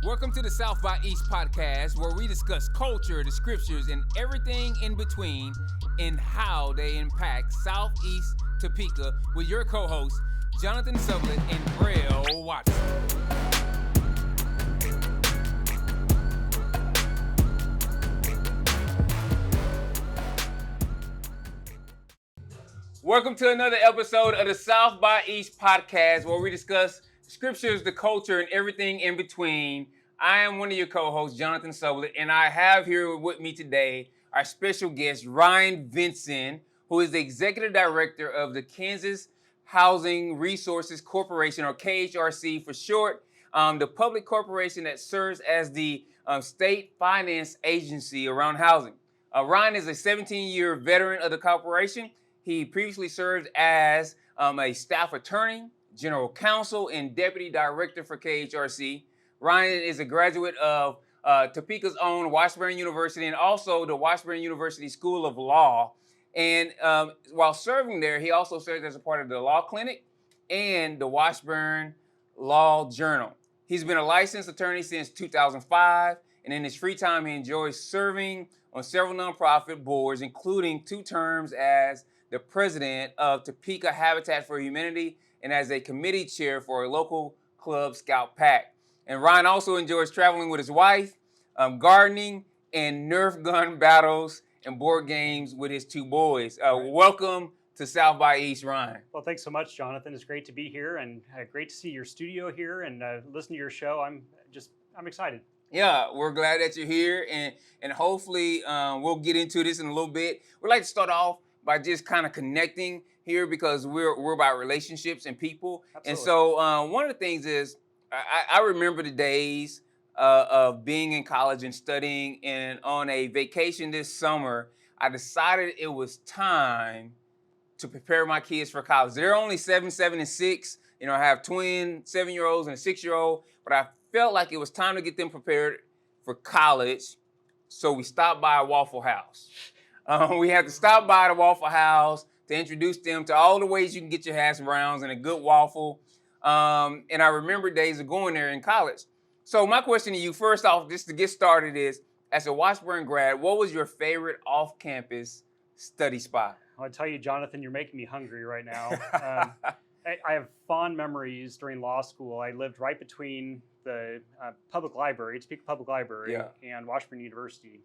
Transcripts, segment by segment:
Welcome to the South by East podcast, where we discuss culture, the scriptures, and everything in between, and how they impact Southeast Topeka with your co-hosts, Jonathan Sublett and Braille Watson. Welcome to another episode of the South by East podcast, where we discuss scriptures, the culture, and everything in between. I am one of your co-hosts, Jonathan Sublett, and I have here with me today our special guest, Ryan Vincent, who is the Executive Director of the Kansas Housing Resources Corporation, or KHRC for short, the public corporation that serves as the state finance agency around housing. Ryan is a 17-year veteran of the corporation. He previously served as a staff attorney, general counsel, and deputy director for KHRC. Ryan is a graduate of Topeka's own Washburn University and also the Washburn University School of Law. And while serving there, he also served as a part of the Law Clinic and the Washburn Law Journal. He's been a licensed attorney since 2005, and in his free time, he enjoys serving on several nonprofit boards, including 2 terms as the president of Topeka Habitat for Humanity and as a committee chair for a local club scout pack. And Ryan also enjoys traveling with his wife, gardening, and Nerf gun battles and board games with his 2 boys. Welcome to South by East, Ryan. Well, thanks so much, Jonathan. It's great to be here and great to see your studio here and listen to your show. I'm excited. Yeah, we're glad that you're here, and hopefully we'll get into this in a little bit. We'd like to start off by just kind of connecting here because we're about relationships and people. Absolutely. And so one of the things is I remember the days of being in college and studying, and on a vacation this summer, I decided it was time to prepare my kids for college. They're only 7, 7, and 6. You know, I have twin 7-year-olds and a 6-year-old, but I felt like it was time to get them prepared for college. So we stopped by a Waffle House. We had to stop by the Waffle House to introduce them to all the ways you can get your hash browns and a good waffle. And I remember days of going there in college. So my question to you, first off, just to get started, is as a Washburn grad, what was your favorite off-campus study spot? I'll tell you, Jonathan, you're making me hungry right now. I have fond memories during law school. I lived right between the public library, Topeka Public Library, and Washburn University.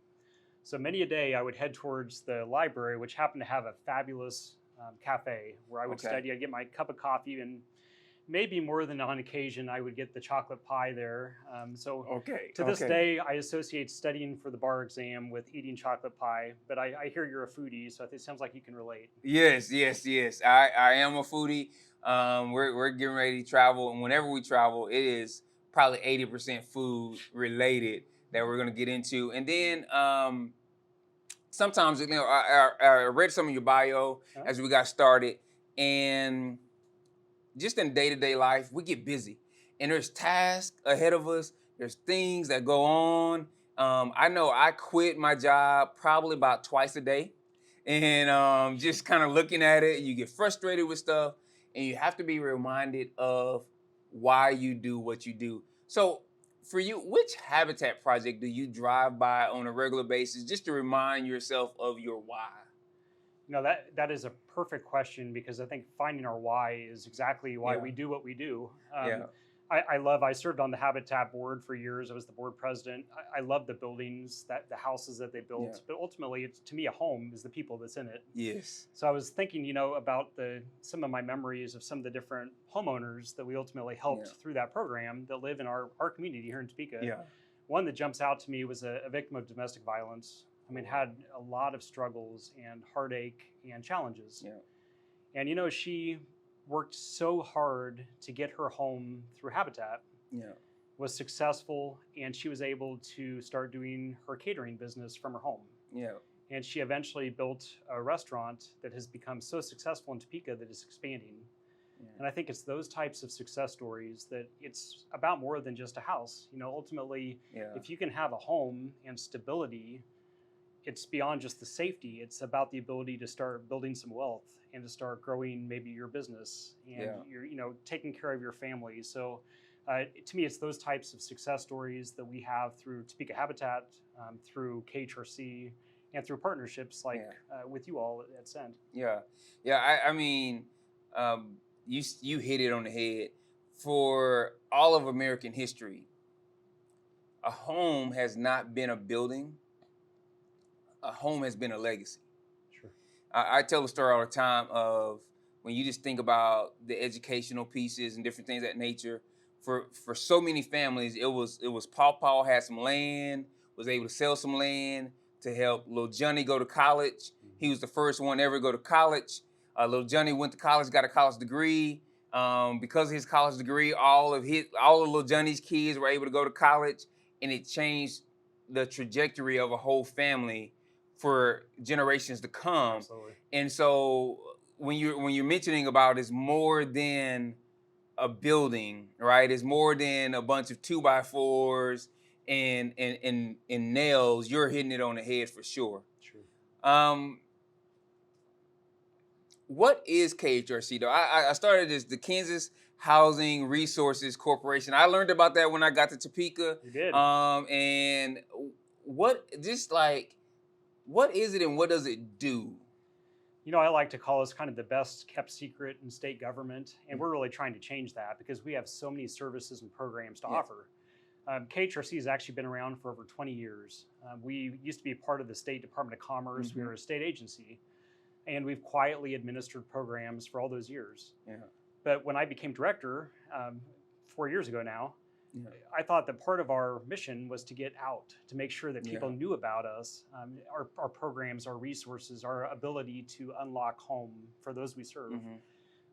So many a day I would head towards the library, which happened to have a fabulous cafe where I would study. I'd get my cup of coffee, and maybe more than on occasion, I would get the chocolate pie there. To this day, I associate studying for the bar exam with eating chocolate pie, but I hear you're a foodie, so it sounds like you can relate. Yes. I am a foodie. We're getting ready to travel, and whenever we travel, it is probably 80% food related that we're going to get into. And then sometimes, I read some of your bio as we got started, and just in day-to-day life, we get busy. And there's tasks ahead of us. There's things that go on. I know I quit my job probably about twice a day. And just kind of looking at it, you get frustrated with stuff, and you have to be reminded of why you do what you do. So for you, which habitat project do you drive by on a regular basis just to remind yourself of your why? You know, that is a perfect question, because I think finding our why is exactly why we do what we do. I served on the Habitat board for years. I was the board president. I love the buildings, the houses that they built, but ultimately, to me, a home is the people that's in it. Yes. So I was thinking, about some of my memories of some of the different homeowners that we ultimately helped through that program that live in our community here in Topeka. Yeah. One that jumps out to me was a victim of domestic violence. I mean, had a lot of struggles and heartache and challenges. Yeah. And, she worked so hard to get her home through Habitat, was successful, and she was able to start doing her catering business from her home. Yeah. And she eventually built a restaurant that has become so successful in Topeka that it's expanding. Yeah. And I think it's those types of success stories that it's about more than just a house. Ultimately, if you can have a home and stability, it's beyond just the safety. It's about the ability to start building some wealth and to start growing maybe your business and you're taking care of your family. So To me, it's those types of success stories that we have through Topeka Habitat, through KHRC, and through partnerships like with you all at Send. Yeah. I mean, you hit it on the head. For all of American history, a home has not been a building. A home has been a legacy. Sure. I tell the story all the time of when you just think about the educational pieces and different things of that nature. For so many families, it was Paw had some land, was able to sell some land to help little Johnny go to college. He was the first one ever to go to college. Little Johnny went to college, got a college degree. Because of his college degree, all of little Johnny's kids were able to go to college, and it changed the trajectory of a whole family for generations to come. Absolutely. And so when you're mentioning about it's more than a building, right? It's more than a bunch of 2x4s and nails. You're hitting it on the head for sure. True. What is KHRC though? I started the Kansas Housing Resources Corporation. I learned about that when I got to Topeka. You did. And what is it and what does it do? I like to call us kind of the best kept secret in state government, and we're really trying to change that because we have so many services and programs to offer. KHRC has actually been around for over 20 years. We used to be part of the State Department of Commerce. We were a state agency, and we've quietly administered programs for all those years. Yeah. But when I became director 4 years ago now, I thought that part of our mission was to get out, to make sure that people knew about us, our programs, our resources, our ability to unlock home for those we serve.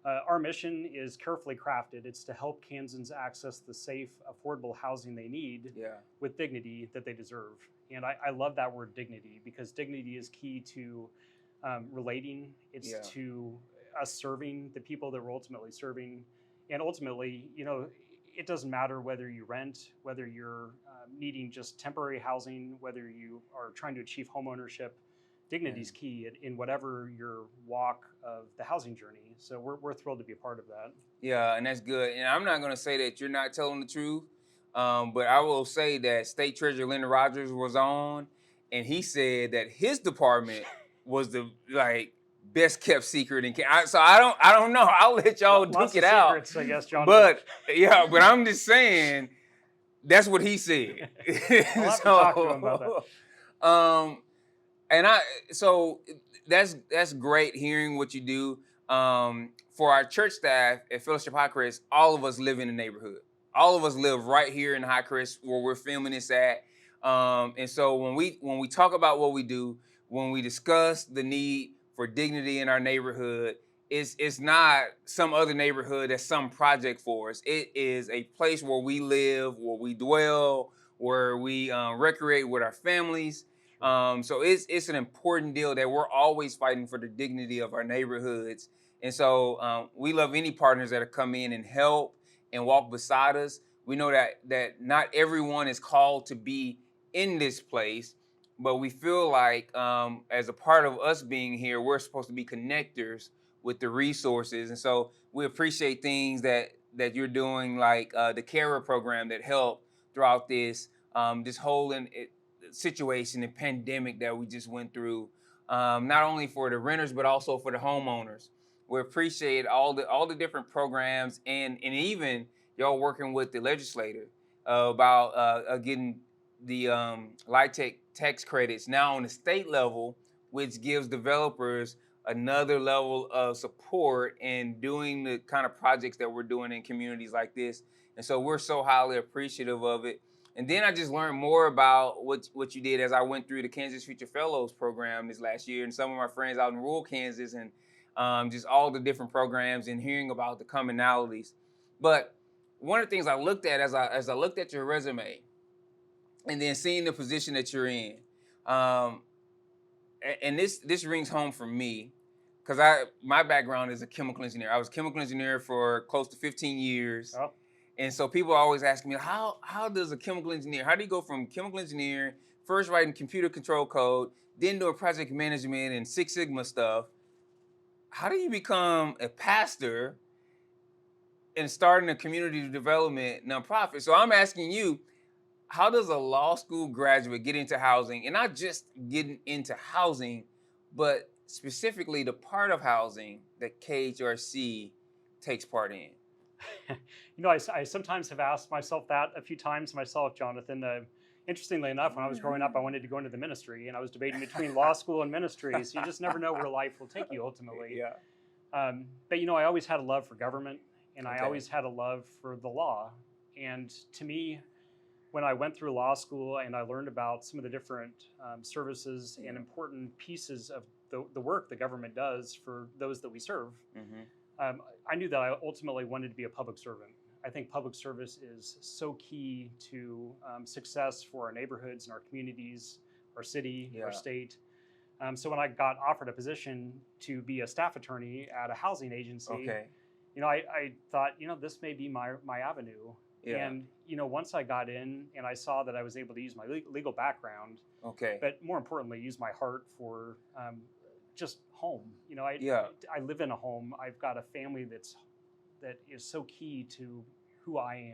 Our mission is carefully crafted. It's to help Kansans access the safe, affordable housing they need with dignity that they deserve. And I love that word dignity because dignity is key to relating. It's to us serving the people that we're ultimately serving. And ultimately, it doesn't matter whether you rent, whether you're needing just temporary housing, whether you are trying to achieve home ownership. Dignity is key in whatever your walk of the housing journey. So we're thrilled to be a part of that. Yeah, and that's good. And I'm not going to say that you're not telling the truth, but I will say that State Treasurer Linda Rogers was on, and he said that his department was the best kept secret in Kansas. So I don't know. I'll let y'all duke it out. Secrets, I guess, John. But I'm just saying that's what he said. I'll have to talk to him about that. So that's great hearing what you do. For our church staff at Fellowship Hi-Crest, all of us live in the neighborhood. All of us live right here in Hi-Crest where we're filming this at. And so when we talk about what we do, when we discuss the need for dignity in our neighborhood, it's not some other neighborhood that's some project for us. It is a place where we live, where we dwell, where we recreate with our families. So it's an important deal that we're always fighting for the dignity of our neighborhoods. And so we love any partners that come in and help and walk beside us. We know that not everyone is called to be in this place, but we feel like as a part of us being here, we're supposed to be connectors with the resources. And so we appreciate things that you're doing, like the carer program that helped throughout this whole situation and pandemic that we just went through, not only for the renters, but also for the homeowners. We appreciate all the different programs and even y'all working with the legislator about getting the LIHTC tax credits now on the state level, which gives developers another level of support in doing the kind of projects that we're doing in communities like this. And so we're so highly appreciative of it. And then I just learned more about what you did as I went through the Kansas Future Fellows program this last year, and some of my friends out in rural Kansas, and just all the different programs and hearing about the commonalities. But one of the things I looked at as I looked at your resume, and then seeing the position that you're in, and this rings home for me, because my background is a chemical engineer. I was a chemical engineer for close to 15 years. Oh. And so people are always asking me, how does a chemical engineer, how do you go from chemical engineer, first writing computer control code, then doing project management and Six Sigma stuff? How do you become a pastor and starting a community development nonprofit. So I'm asking you, how does a law school graduate get into housing, and not just getting into housing, but specifically the part of housing that KHRC takes part in? I sometimes have asked myself that a few times myself, Jonathan. Interestingly enough, when I was growing up, I wanted to go into the ministry, and I was debating between law school and ministry. So you just never know where life will take you ultimately. Yeah. But I always had a love for government, and I Okay. always had a love for the law. And to me, when I went through law school and I learned about some of the different services and important pieces of the work the government does for those that we serve, I knew that I ultimately wanted to be a public servant. I think public service is so key to success for our neighborhoods and our communities, our city, our state. So when I got offered a position to be a staff attorney at a housing agency, I thought, this may be my avenue. Yeah. And once I got in and I saw that I was able to use my legal background, but more importantly, use my heart for just home. I live in a home. I've got a family that is so key to who I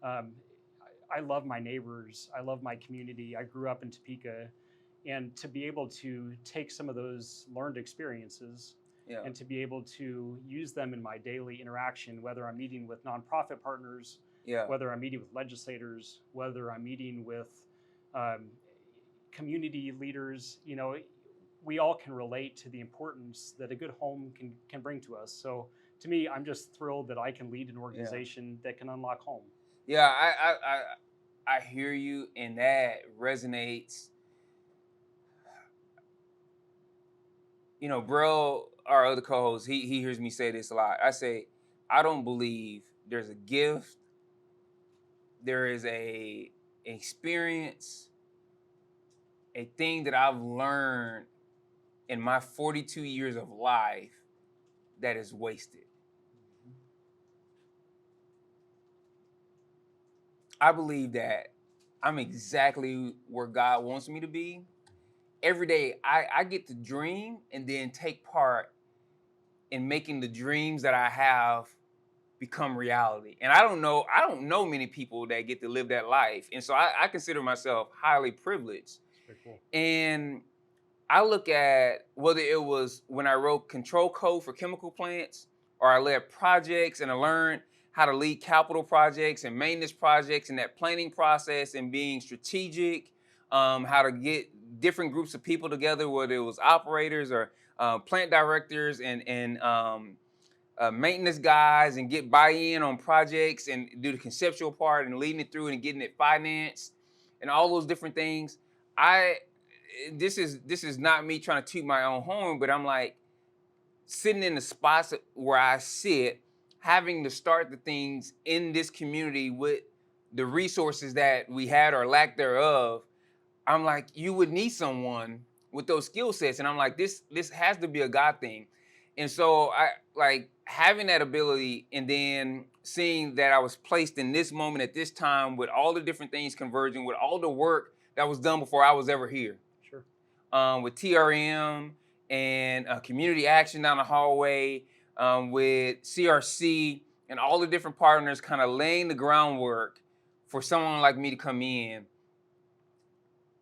am. I love my neighbors. I love my community. I grew up in Topeka, and to be able to take some of those learned experiences and to be able to use them in my daily interaction, whether I'm meeting with nonprofit partners, whether I'm meeting with legislators, whether I'm meeting with community leaders, we all can relate to the importance that a good home can bring to us. So to me, I'm just thrilled that I can lead an organization that can unlock home. Yeah, I hear you, and that resonates. Bro, our other co-host, he hears me say this a lot. I say, I don't believe there's a gift, there is a experience, a thing that I've learned in my 42 years of life that is wasted. I believe that I'm exactly where God wants me to be. Every day I get to dream and then take part in making the dreams that I have become reality. And I don't know many people that get to live that life. And so I consider myself highly privileged. That's very cool. And I look at whether it was when I wrote control code for chemical plants, or I led projects and I learned how to lead capital projects and maintenance projects and that planning process and being strategic, how to get different groups of people together, whether it was operators or plant directors and maintenance guys, and get buy-in on projects and do the conceptual part and leading it through and getting it financed and all those different things. This is not me trying to toot my own horn, but I'm like sitting in the spots where I sit, having to start the things in this community with the resources that we had or lack thereof. I'm like, you would need someone with those skill sets. And I'm like, this has to be a God thing. And so I like having that ability, and then seeing that I was placed in this moment at this time with all the different things converging, with all the work that was done before I was ever here. Sure. With TRM and community action down the hallway, with CRC and all the different partners kind of laying the groundwork for someone like me to come in.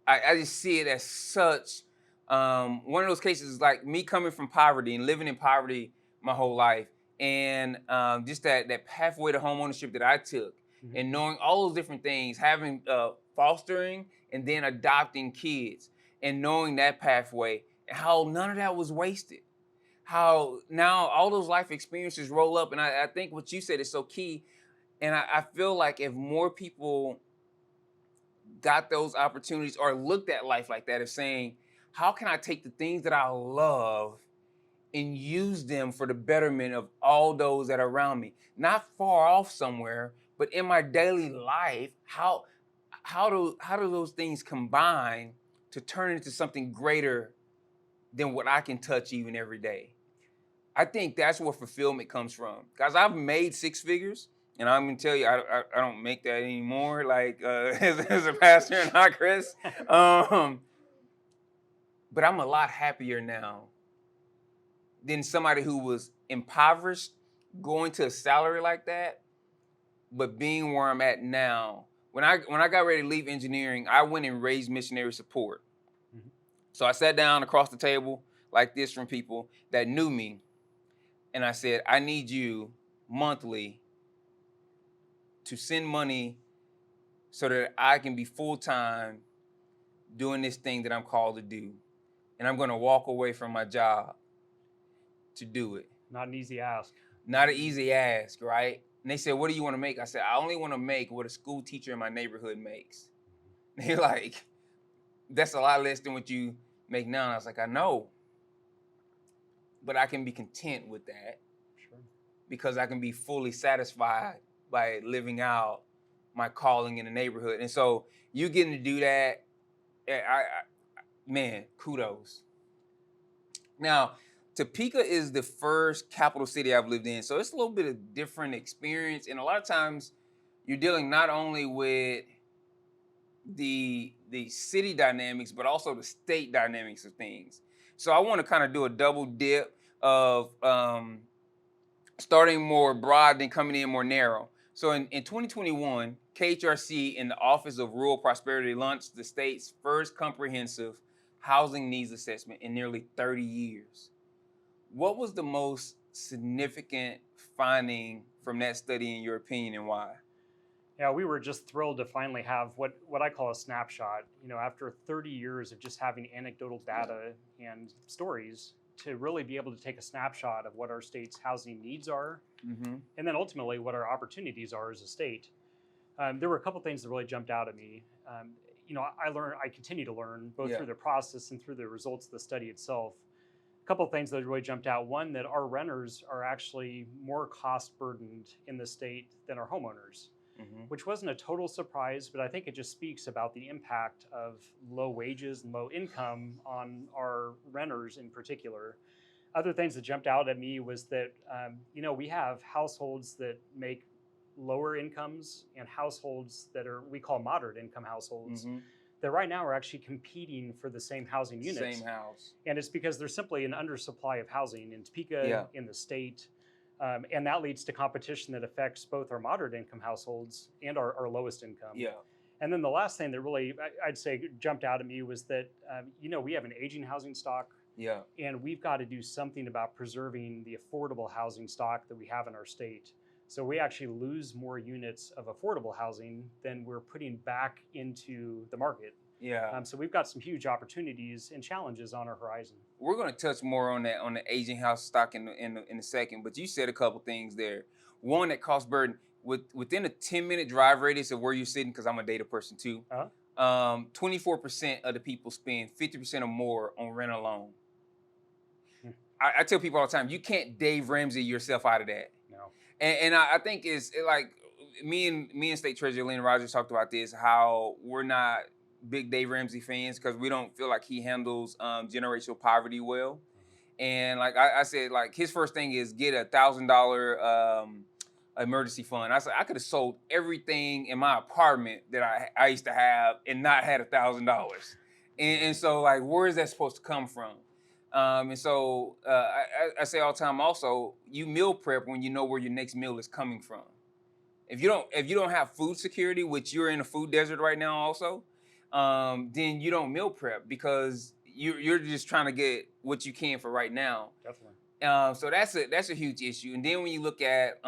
I just see it as such one of those cases, like me coming from poverty and living in poverty my whole life, and just that pathway to home ownership that I took, and knowing all those different things, having fostering and then adopting kids, and knowing that pathway, and how none of that was wasted. How now all those life experiences roll up, and I think what you said is so key, and I feel like if more people got those opportunities or looked at life like that, of saying, how can I take the things that I love and use them for the betterment of all those that are around me? Not far off somewhere, but in my daily life, how do those things combine to turn into something greater than what I can touch even every day? I think that's where fulfillment comes from. Guys, I've made six figures. And I'm gonna tell you, I don't make that anymore. Like as a pastor in Hi-Crest, but I'm a lot happier now than somebody who was impoverished going to a salary like that, but being where I'm at now, when I got ready to leave engineering, I went and raised missionary support. Mm-hmm. So I sat down across the table like this from people that knew me, and I said, I need you monthly to send money so that I can be full-time doing this thing that I'm called to do. And I'm going to walk away from my job to do it. Not an easy ask. Not an easy ask, right? And they said, what do you want to make? I said, I only want to make what a school teacher in my neighborhood makes. And they're like, that's a lot less than what you make now. And I was like, I know. But I can be content with that. Sure. Because I can be fully satisfied by living out my calling in the neighborhood. And so you getting to do that, man, kudos. Now, Topeka is the first capital city I've lived in, so it's a little bit of different experience. And a lot of times, you're dealing not only with the city dynamics, but also the state dynamics of things. So I want to kind of do a double dip of starting more broad, then coming in more narrow. So in 2021, KHRC in the Office of Rural Prosperity launched the state's first comprehensive housing needs assessment in nearly 30 years. What was the most significant finding from that study, in your opinion, and why? Yeah, we were just thrilled to finally have what I call a snapshot. After 30 years of just having anecdotal data and stories, to really be able to take a snapshot of what our state's housing needs are, mm-hmm. and then ultimately what our opportunities are as a state. There were a couple things that really jumped out at me. I continue to learn both through the process and through the results of the study itself. A couple of things that really jumped out. One, that our renters are actually more cost burdened in the state than our homeowners, mm-hmm. which wasn't a total surprise, but I think it just speaks about the impact of low wages and low income on our renters in particular. Other things that jumped out at me was that, we have households that make lower incomes and households that we call moderate income households, mm-hmm. that right now are actually competing for the same housing unit. Same house. And it's because there's simply an undersupply of housing in Topeka, in the state. And that leads to competition that affects both our moderate income households and our lowest income. Yeah. And then the last thing that really, I'd say, jumped out at me was that, we have an aging housing stock. Yeah. And we've got to do something about preserving the affordable housing stock that we have in our state. So we actually lose more units of affordable housing than we're putting back into the market. Yeah. So we've got some huge opportunities and challenges on our horizon. We're going to touch more on that, on the aging house stock in a second. But you said a couple things there. One, that cost burden within a 10-minute drive radius of where you're sitting, because I'm a data person too. 24% of the people spend 50% or more on rent alone. I tell people all the time, you can't Dave Ramsey yourself out of that. No. And I think it's like me and State Treasurer Lynn Rogers talked about this, how we're not big Dave Ramsey fans because we don't feel like he handles generational poverty well. Mm-hmm. And like I said, like his first thing is get $1,000 emergency fund. I said I could have sold everything in my apartment that I used to have and not had $1,000. And so like, where is that supposed to come from? And so I say all the time also, you meal prep when you know where your next meal is coming from. If you don't have food security, which you're in a food desert right now also, then you don't meal prep because you're just trying to get what you can for right now. Definitely. So that's a huge issue. And then when you look at,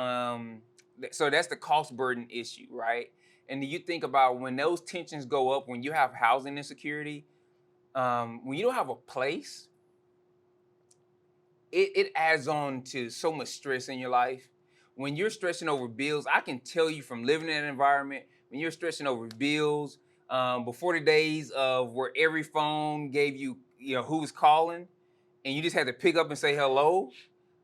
so that's the cost burden issue, right? And then you think about when those tensions go up, when you have housing insecurity, when you don't have a place, it adds on to so much stress in your life. When you're stressing over bills, I can tell you from living in an environment, when you're stressing over bills, before the days of where every phone gave you, who was calling, and you just had to pick up and say hello,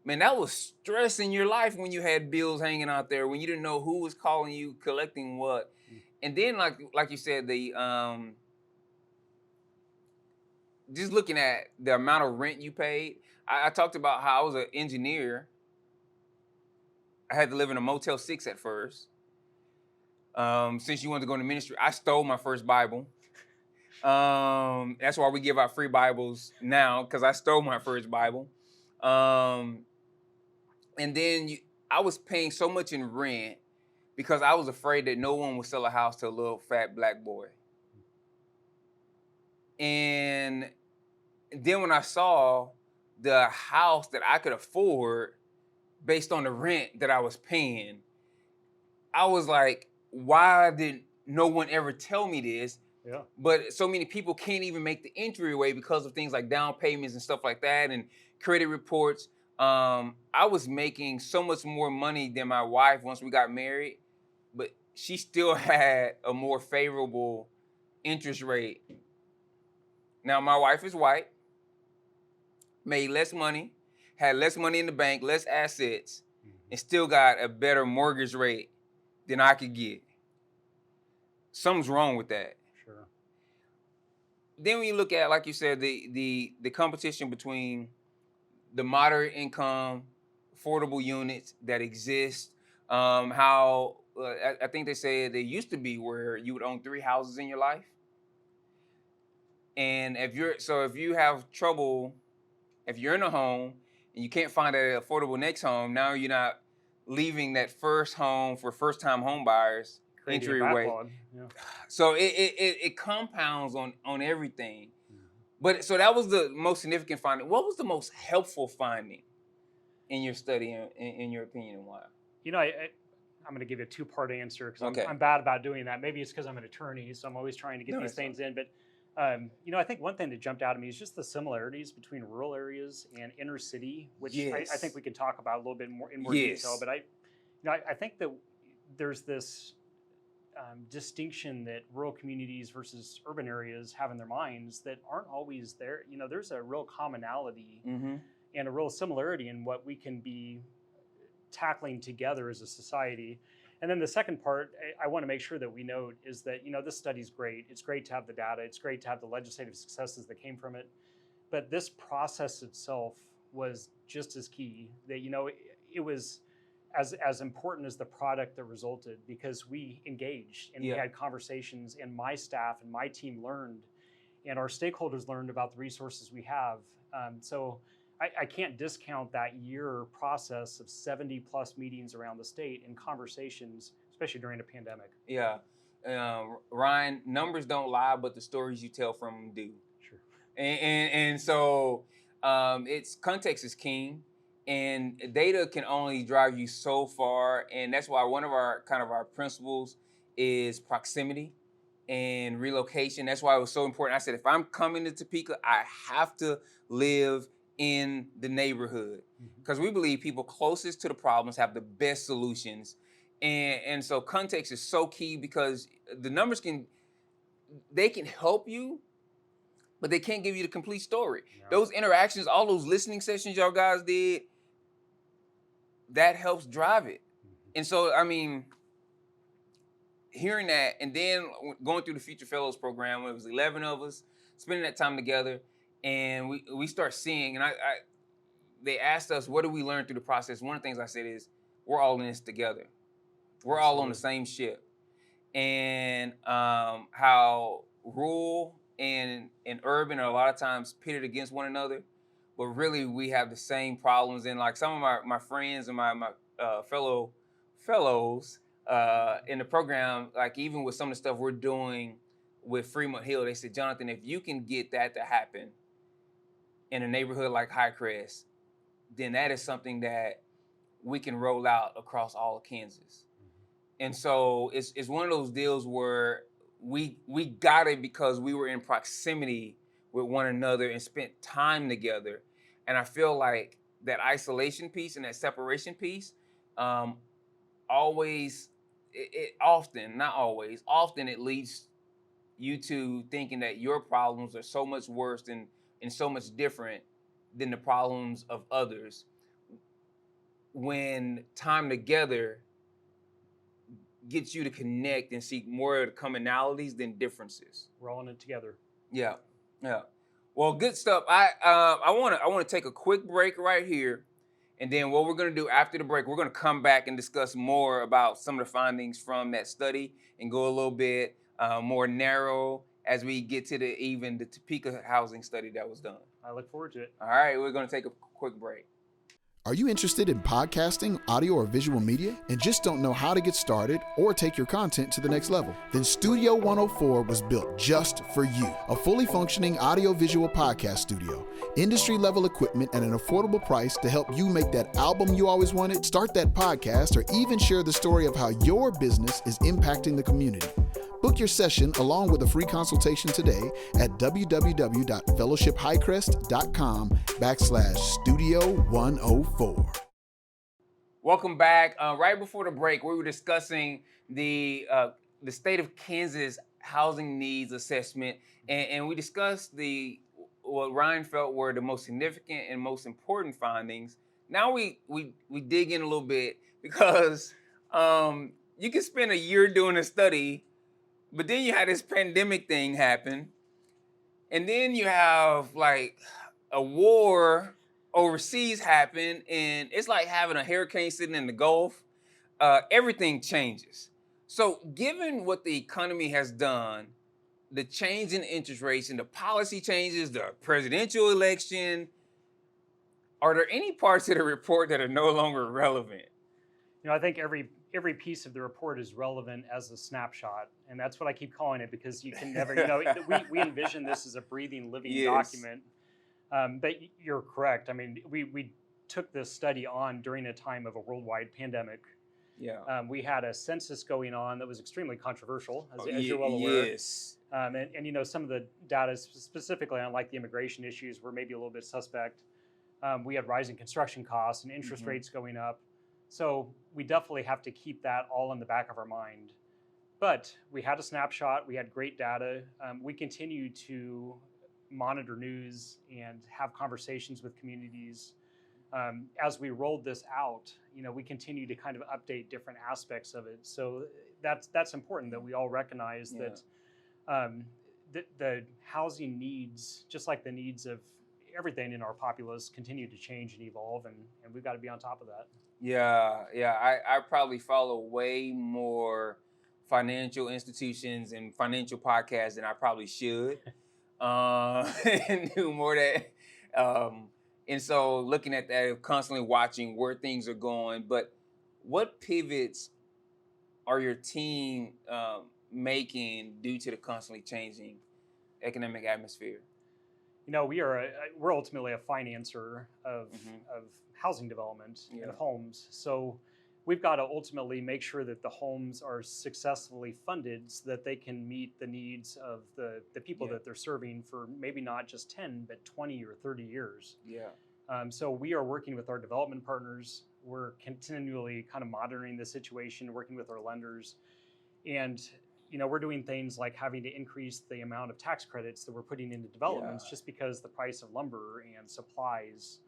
man, that was stress in your life when you had bills hanging out there, when you didn't know who was calling you, collecting what. And then, like you said, just looking at the amount of rent you paid, I talked about how I was an engineer. I had to live in a Motel 6 at first. Since you wanted to go into ministry, I stole my first Bible. That's why we give out free Bibles now, because I stole my first Bible. And then I was paying so much in rent because I was afraid that no one would sell a house to a little fat black boy. And then when I saw the house that I could afford based on the rent that I was paying, I was like, why did no one ever tell me this? Yeah. But so many people can't even make the entryway because of things like down payments and stuff like that and credit reports. I was making so much more money than my wife once we got married, but she still had a more favorable interest rate. Now, my wife is white, made less money, had less money in the bank, less assets, and still got a better mortgage rate than I could get. Something's wrong with that. Sure. Then when you look at, like you said, the competition between the moderate income, affordable units that exist, how I think they said they used to be where you would own 3 houses in your life. And if you have trouble, if you're in a home and you can't find an affordable next home, now you're not leaving that first home for first-time home buyers entryway. Yeah. So it compounds on everything. But so that was the most significant finding. What was the most helpful finding in your study, in your opinion, and why? You know, I'm going to give you a 2-part answer because Okay. I'm bad about doing that. Maybe it's because I'm an attorney, so I'm always trying to get these things in. But you know, I think one thing that jumped out at me is just the similarities between rural areas and inner city, which Yes. I think we can talk about a little bit more in more Yes. detail. But I think that there's this distinction that rural communities versus urban areas have in their minds that aren't always there. You know, there's a real commonality and a real similarity in what we can be tackling together as a society. And then the second part I want to make sure that we note is that, you know, this study's great. It's great to have the data. It's great to have the legislative successes that came from it. But this process itself was just as key. That, you know, it was as important as the product that resulted, because we engaged and we had conversations, and my staff and my team learned, and our stakeholders learned about the resources we have. So I can't discount that year process of 70 plus meetings around the state and conversations, especially during a pandemic. Yeah. Ryan, numbers don't lie, but the stories you tell from them do. Sure. And so it's context is king, and data can only drive you so far. And that's why one of our principles is proximity and relocation. That's why it was so important. I said, if I'm coming to Topeka, I have to live in the neighborhood, because we believe people closest to the problems have the best solutions. And so context is so key, because the numbers can help you, but they can't give you the complete story. No. Those interactions, all those listening sessions y'all guys did, that helps drive it. And so, I mean, hearing that, and then going through the Future Fellows program, when it was 11 of us, spending that time together, and we start seeing, and they asked us, what did we learn through the process? One of the things I said is, we're all in this together. We're all on the same ship. And how rural and urban are a lot of times pitted against one another, but really we have the same problems. And like some of my friends and my fellows in the program, like even with some of the stuff we're doing with Fremont Hill, they said, Jonathan, if you can get that to happen in a neighborhood like Hi-Crest, then that is something that we can roll out across all of Kansas. And so it's one of those deals where we got it because we were in proximity with one another and spent time together. And I feel like that isolation piece and that separation piece, often it leads you to thinking that your problems are so much worse and so much different than the problems of others, when time together gets you to connect and seek more commonalities than differences. We're all in it together. Yeah. Well, good stuff. I want to take a quick break right here, and then what we're going to do after the break, we're going to come back and discuss more about some of the findings from that study and go a little bit more narrow as we get to the Topeka housing study that was done. I look forward to it. All right, we're going to take a quick break. Are you interested in podcasting, audio, or visual media, and just don't know how to get started or take your content to the next level? Then Studio 104 was built just for you. A fully functioning audio-visual podcast studio, industry-level equipment at an affordable price to help you make that album you always wanted, start that podcast, or even share the story of how your business is impacting the community. Book your session along with a free consultation today at www.fellowshiphighcrest.com/studio104. Welcome back. Right before the break, we were discussing the state of Kansas housing needs assessment, and we discussed what Ryan felt were the most significant and most important findings. Now we dig in a little bit because you can spend a year doing a study, but then you had this pandemic thing happen, and then you have like a war overseas happen, and it's like having a hurricane sitting in the Gulf. Everything changes. So given what the economy has done, the change in interest rates and the policy changes, the presidential election, are there any parts of the report that are no longer relevant? I think every piece of the report is relevant as a snapshot, and that's what I keep calling it, because you can never, we envision this as a breathing, living document. But you're correct. I mean, we took this study on during a time of a worldwide pandemic. Yeah. We had a census going on that was extremely controversial, as you're well aware. Yes. And some of the data specifically on like the immigration issues were maybe a little bit suspect. We had rising construction costs and interest rates going up. So we definitely have to keep that all in the back of our mind. But we had a snapshot. We had great data. We continue to monitor news and have conversations with communities. As we rolled this out, we continue to kind of update different aspects of it. So that's important that we all recognize that the housing needs, just like the needs of everything in our populace, continue to change and evolve, and we've got to be on top of that. Yeah. I probably follow way more financial institutions and financial podcasts than I probably should. And do more that. And so looking at that, constantly watching where things are going. But what pivots are your team making due to the constantly changing economic atmosphere? We're ultimately a financer of housing development and homes. So we've got to ultimately make sure that the homes are successfully funded so that they can meet the needs of the people that they're serving for maybe not just 10, but 20 or 30 years. Yeah. So we are working with our development partners. We're continually kind of monitoring the situation, working with our lenders. And we're doing things like having to increase the amount of tax credits that we're putting into developments just because the price of lumber and supplies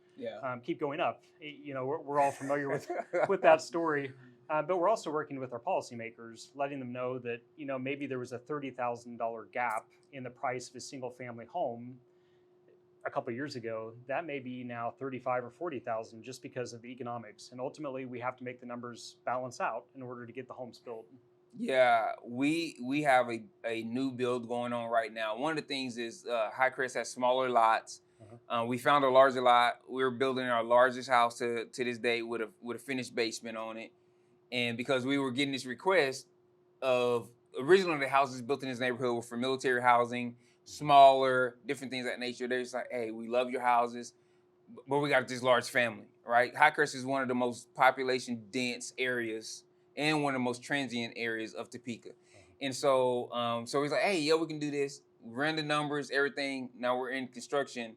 keep going up. We're all familiar with that story. But we're also working with our policymakers, letting them know that, maybe there was a $30,000 gap in the price of a single family home a couple of years ago. That may be now 35 or 40,000 just because of the economics. And ultimately we have to make the numbers balance out in order to get the homes built. Yeah, we have a new build going on right now. One of the things is Hi-Crest has smaller lots. We found a larger lot. We're building our largest house to this day with a finished basement on it. And because we were getting this request of, originally the houses built in this neighborhood were for military housing, smaller, different things of that nature. They're just like, hey, we love your houses, but we got this large family, right? Hi-Crest is one of the most population dense areas and one of the most transient areas of Topeka. And so he's like, hey, we can do this. We ran the numbers, everything. Now we're in construction.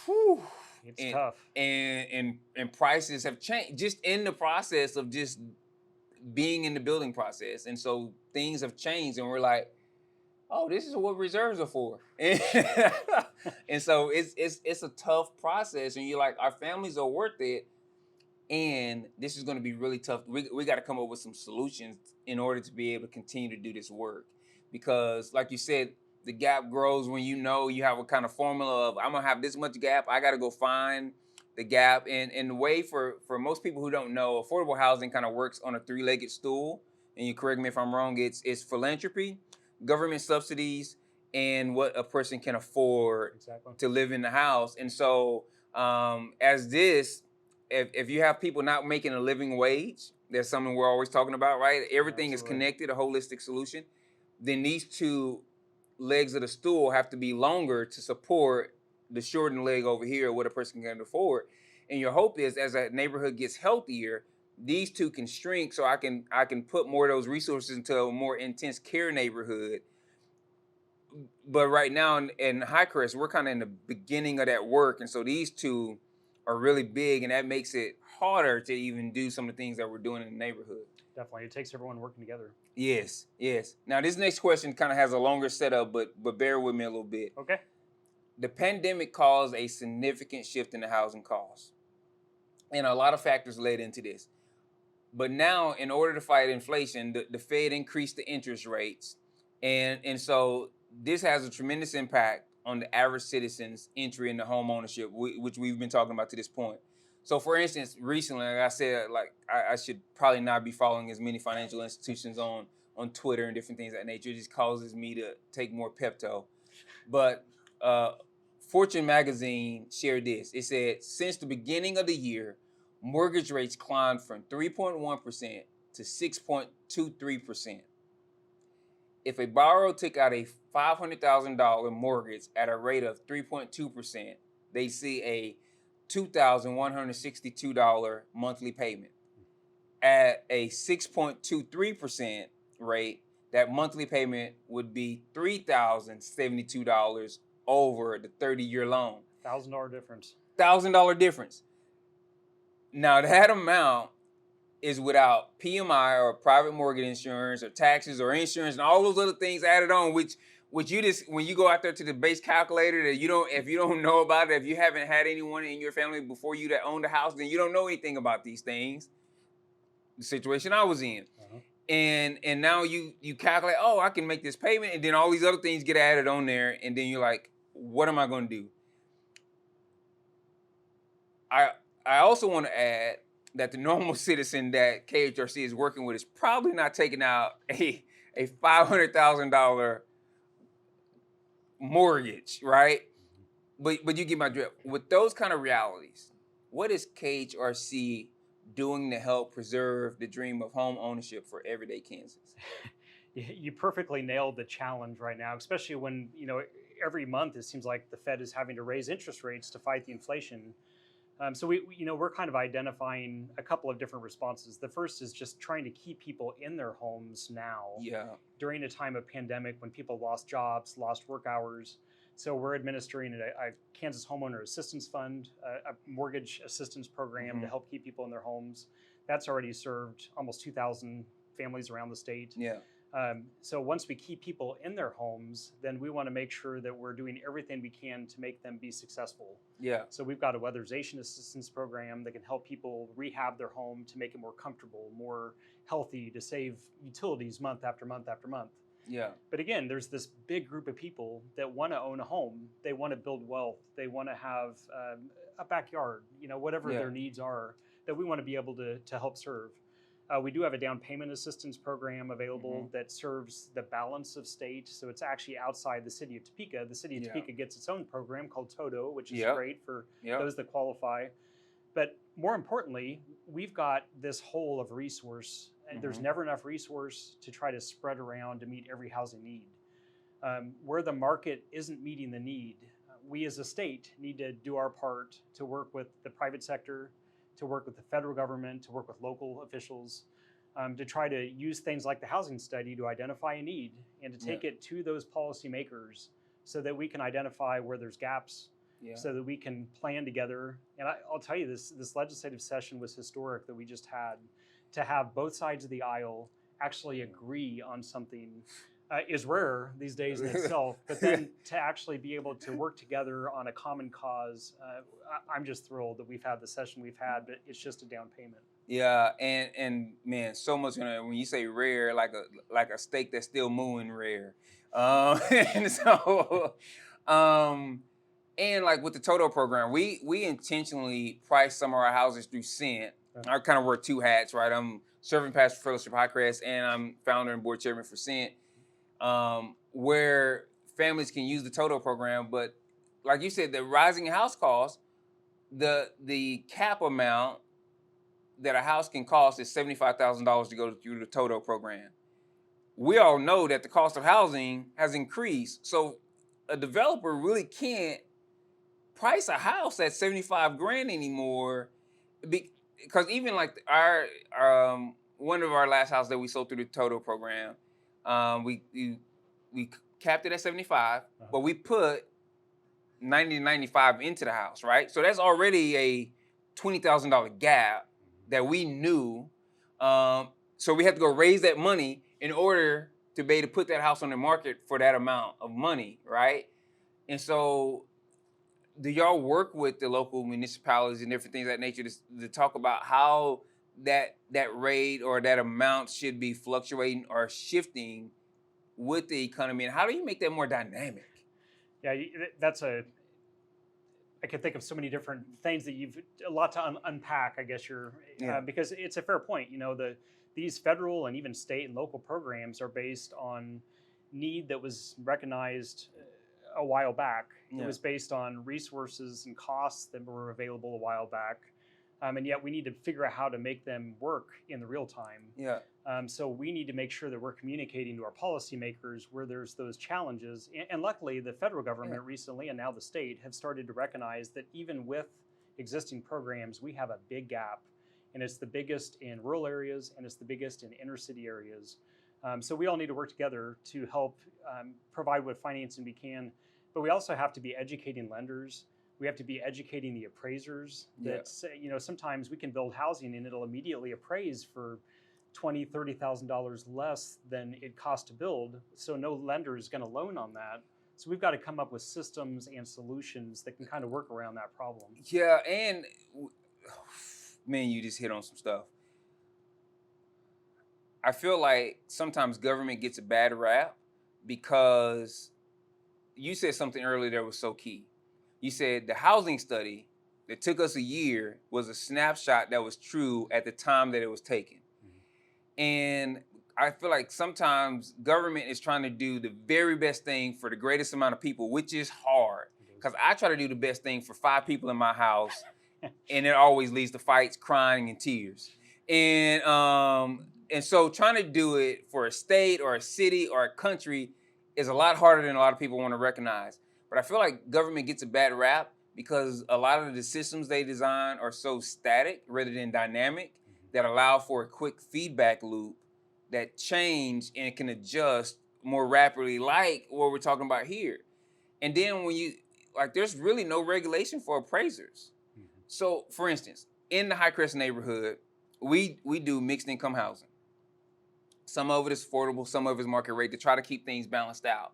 Whew. It's tough. And prices have changed just in the process of just being in the building process. And so things have changed, and we're like, oh, this is what reserves are for. And so it's a tough process, and you're like, our families are worth it. And this is going to be really tough. We got to come up with some solutions in order to be able to continue to do this work. Because like you said, the gap grows when you have a kind of formula of, I'm going to have this much gap. I got to go find the gap. And the way for most people who don't know, affordable housing kind of works on a three-legged stool. And you correct me if I'm wrong, it's philanthropy, government subsidies, and what a person can afford to live in the house. And so As this, if you have people not making a living wage, that's something we're always talking about, right? Everything is connected, a holistic solution. Then these two legs of the stool have to be longer to support the shortened leg over here, what a person can afford. And your hope is, as a neighborhood gets healthier, these two can shrink, so I can put more of those resources into a more intense care neighborhood. But right now in Hi-Crest, we're kind of in the beginning of that work, and so these two are really big, and that makes it harder to even do some of the things that we're doing in the neighborhood. Definitely, it takes everyone working together. Yes. Now this next question kind of has a longer setup, but bear with me a little bit. Okay. The pandemic caused a significant shift in the housing costs, and a lot of factors led into this. But now, in order to fight inflation, the Fed increased the interest rates, and so this has a tremendous impact on the average citizen's entry into home ownership, which we've been talking about to this point. So, for instance, recently, like I said, I should probably not be following as many financial institutions on Twitter and different things of that nature. It just causes me to take more Pepto. But Fortune magazine shared this. It said, since the beginning of the year, mortgage rates climbed from 3.1% to 6.23%. If a borrower took out a $500,000 mortgage at a rate of 3.2%, they see a $2,162 monthly payment. At a 6.23% rate, that monthly payment would be $3,072 over the 30-year loan. $1,000 difference. $1,000 difference. Now that amount is without PMI or private mortgage insurance or taxes or insurance and all those other things added on, which you just, when you go out there to the base calculator, that if you don't know about it, if you haven't had anyone in your family before you that owned a house, then you don't know anything about these things. The situation I was in. And now you calculate, oh, I can make this payment, and then all these other things get added on there, and then you're like, what am I going to do? I also want to add that the normal citizen that KHRC is working with is probably not taking out a $500,000 mortgage, right? But you get my drift. With those kind of realities, what is KHRC doing to help preserve the dream of home ownership for everyday Kansans? You perfectly nailed the challenge right now, especially when, every month it seems like the Fed is having to raise interest rates to fight the inflation. So we're kind of identifying a couple of different responses. The first is just trying to keep people in their homes now. Yeah. During a time of pandemic when people lost jobs, lost work hours. So we're administering a Kansas Homeowner Assistance Fund, a mortgage assistance program to help keep people in their homes. That's already served almost 2,000 families around the state. Yeah. So once we keep people in their homes, then we want to make sure that we're doing everything we can to make them be successful. Yeah. So we've got a weatherization assistance program that can help people rehab their home to make it more comfortable, more healthy, to save utilities month after month after month. Yeah. But again, there's this big group of people that want to own a home. They want to build wealth. They want to have a backyard, whatever their needs are, that we want to be able to help serve. We do have a down payment assistance program available that serves the balance of state. So it's actually outside the city of Topeka. The city of Topeka gets its own program called TODO, which is great for those that qualify. But more importantly, we've got this hole of resource, and there's never enough resource to try to spread around to meet every housing need. Where the market isn't meeting the need, we as a state need to do our part to work with the private sector, to work with the federal government, to work with local officials, to try to use things like the housing study to identify a need and to take it to those policymakers so that we can identify where there's gaps, so that we can plan together. And I'll tell you, this legislative session was historic that we just had. To have both sides of the aisle actually agree on something is rare these days in itself, but then to actually be able to work together on a common cause, I'm just thrilled that we've had the session we've had, but it's just a down payment. Yeah, and man, so much when you say rare, like a steak that's still mooing rare. And so, and like with the TODO program, we intentionally price some of our houses through Cent. I kind of wear two hats, right? I'm serving pastor fellowship Hi-Crest, and I'm founder and board chairman for Cent. Where families can use the TODO program, but like you said, the rising house costs the cap amount that a house can cost is $75,000 to go through the Toto program. We all know that the cost of housing has increased, so a developer really can't price a house at 75 grand anymore, because even like our one of our last houses that we sold through the Toto program, we capped it at 75, but we put 90 to 95 into the house, right? So that's already a $20,000 gap that we knew. So we had to go raise that money in order to be able to put that house on the market for that amount of money, right? And so, do y'all work with the local municipalities and different things of that nature to talk about how that rate or that amount should be fluctuating or shifting with the economy, and how do you make that more dynamic? Yeah, I could think of so many different things that you've a lot to unpack. I guess because it's a fair point. These federal and even state and local programs are based on need that was recognized a while back. It was based on resources and costs that were available a while back, and yet we need to figure out how to make them work in the real time. So we need to make sure that we're communicating to our policymakers where there's those challenges. And luckily, the federal government recently and now the state have started to recognize that even with existing programs, we have a big gap. And it's the biggest in rural areas and it's the biggest in inner city areas. So we all need to work together to help provide what financing we can. But we also have to be educating lenders. We have to be educating the appraisers that sometimes we can build housing and it'll immediately appraise for $20,000, $30,000 less than it costs to build. So no lender is going to loan on that. So we've got to come up with systems and solutions that can kind of work around that problem. Yeah, and man, you just hit on some stuff. I feel like sometimes government gets a bad rap because you said something earlier that was so key. You said the housing study that took us a year was a snapshot that was true at the time that it was taken. And I feel like sometimes government is trying to do the very best thing for the greatest amount of people, which is hard. Because I try to do the best thing for 5 people in my house, and it always leads to fights, crying, and tears. And so trying to do it for a state or a city or a country is a lot harder than a lot of people want to recognize. But I feel like government gets a bad rap because a lot of the systems they design are so static rather than dynamic, that allow for a quick feedback loop that change and can adjust more rapidly, like what we're talking about here. And then when there's really no regulation for appraisers. So for instance, in the Hi-Crest neighborhood, we do mixed income housing. Some of it is affordable, some of it is market rate to try to keep things balanced out.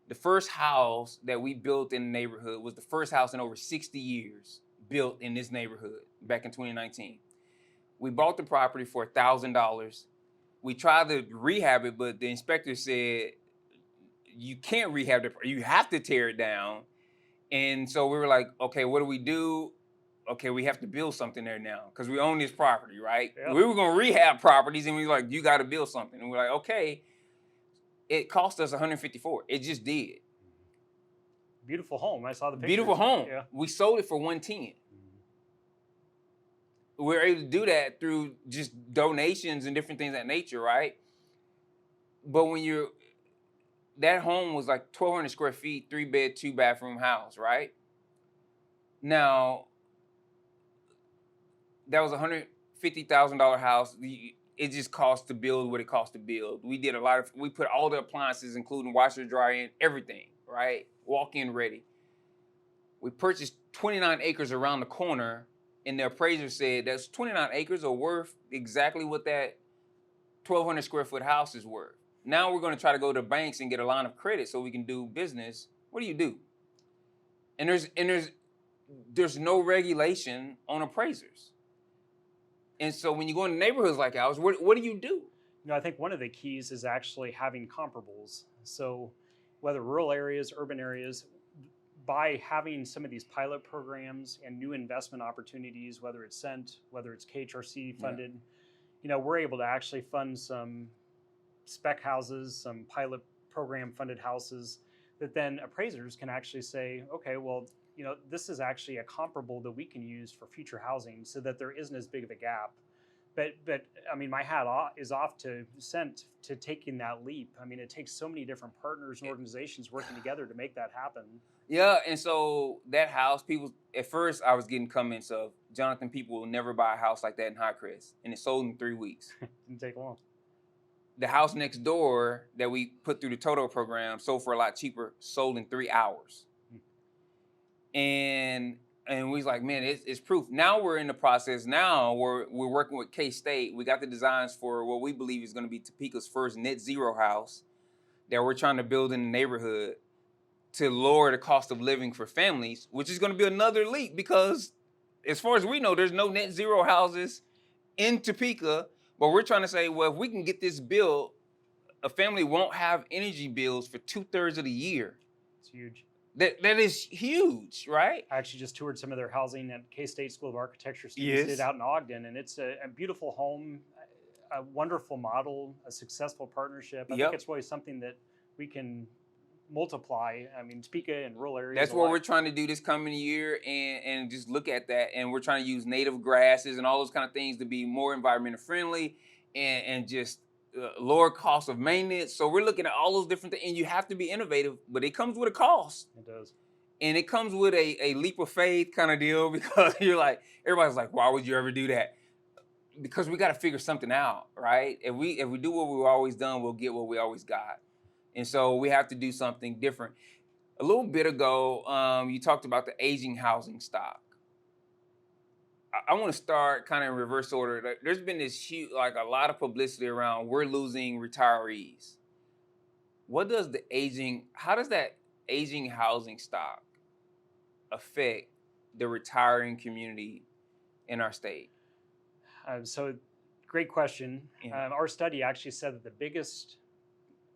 The first house that we built in the neighborhood was the first house in over 60 years built in this neighborhood back in 2019. We bought the property for $1,000. We tried to rehab it, but the inspector said, you can't rehab it, you have to tear it down. And so we were like, okay, what do we do? Okay, we have to build something there now because we own this property, right? Yep. We were going to rehab properties and we were like, you got to build something. And we're like, okay, it cost us $154. It just did. Beautiful home. I saw the pictures. Beautiful home. Yeah. We sold it for $110. We were able to do that through just donations and different things of that nature, right? But when that home was like 1,200 square feet, 3-bed, 2-bathroom house, right? Now, that was a $150,000 house. It just cost to build what it cost to build. We put all the appliances, including washer, dryer, and everything, right? Walk-in ready. We purchased 29 acres around the corner, and the appraiser said those 29 acres are worth exactly what that 1,200 square foot house is worth. Now we're going to try to go to banks and get a line of credit so we can do business. What do? And there's no regulation on appraisers. And so when you go into neighborhoods like ours, what do? I think one of the keys is actually having comparables. So whether rural areas, urban areas, by having some of these pilot programs and new investment opportunities, whether it's CENT, whether it's KHRC funded, we're able to actually fund some spec houses, some pilot program funded houses that then appraisers can actually say, okay, well, this is actually a comparable that we can use for future housing so that there isn't as big of a gap. But I mean, my hat is off to Vincent to taking that leap. I mean, it takes so many different partners and organizations working together to make that happen. Yeah, and so that house, people, at first I was getting comments of, Jonathan, people will never buy a house like that in Hi-Crest, and it sold in 3 weeks. Didn't take long. The house next door that we put through the Toto program sold for a lot cheaper, sold in 3 hours. And we was like, man, it's proof. Now we're in the process. Now we're working with K-State. We got the designs for what we believe is going to be Topeka's first net zero house that we're trying to build in the neighborhood to lower the cost of living for families, which is going to be another leap because as far as we know, there's no net zero houses in Topeka. But we're trying to say, well, if we can get this built, a family won't have energy bills for 2/3 of the year. It's huge. That is huge, right? I actually just toured some of their housing at K-State School of Architecture. Students did out in Ogden, and it's a beautiful home, a wonderful model, a successful partnership. I think it's really something that we can multiply. I mean, Topeka and rural areas. That's what we're trying to do this coming year, and just look at that. And we're trying to use native grasses and all those kind of things to be more environmental friendly and just lower cost of maintenance. So we're looking at all those different things, and you have to be innovative, but it comes with a cost. It does. And it comes with a leap of faith kind of deal because you're like, everybody's like, why would you ever do that? Because we got to figure something out, right? If we do what we've always done, we'll get what we always got. And so we have to do something different. A little bit ago, you talked about the aging housing stock. I want to start kind of in reverse order. There's been this huge, like a lot of publicity around we're losing retirees. How does that aging housing stock affect the retiring community in our state? So great question. Yeah. Our study actually said that the biggest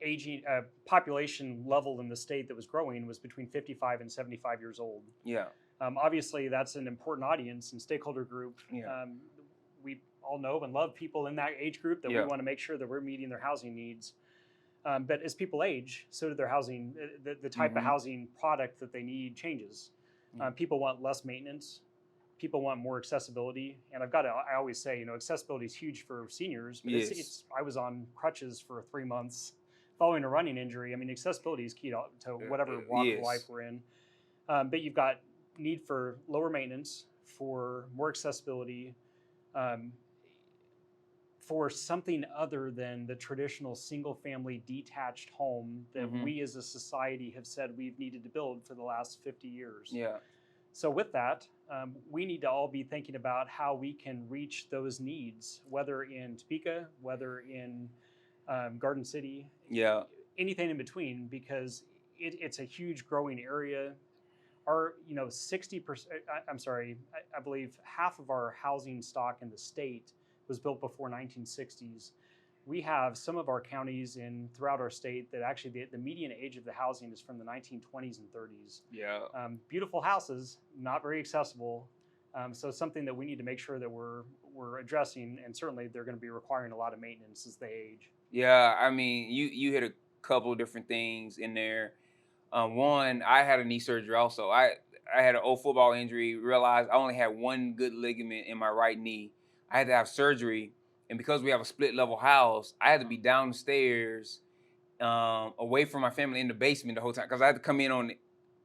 aging population level in the state that was growing was between 55 and 75 years old. Yeah. Obviously, that's an important audience and stakeholder group. Yeah. We all know and love people in that age group that we want to make sure that we're meeting their housing needs. But as people age, so do their housing, the type of housing product that they need changes. People want less maintenance. People want more accessibility. And I always say, accessibility is huge for seniors, but I was on crutches for 3 months following a running injury. I mean, accessibility is key to whatever walk of life we're in. But you've got need for lower maintenance, for more accessibility, for something other than the traditional single-family detached home that we as a society have said we've needed to build for the last 50 years. Yeah. So with that, we need to all be thinking about how we can reach those needs, whether in Topeka, whether in Garden City, anything in between, because it's a huge growing area. Our, 60%, I believe half of our housing stock in the state was built before 1960s. We have some of our counties throughout our state that actually the median age of the housing is from the 1920s and 30s. Yeah. Beautiful houses, not very accessible. So something that we need to make sure that we're addressing, and certainly they're going to be requiring a lot of maintenance as they age. Yeah, I mean, you hit a couple of different things in there. One, I had a knee surgery also. I had an old football injury, realized I only had one good ligament in my right knee. I had to have surgery, and because we have a split level house, I had to be downstairs, away from my family in the basement the whole time, because I had to come in on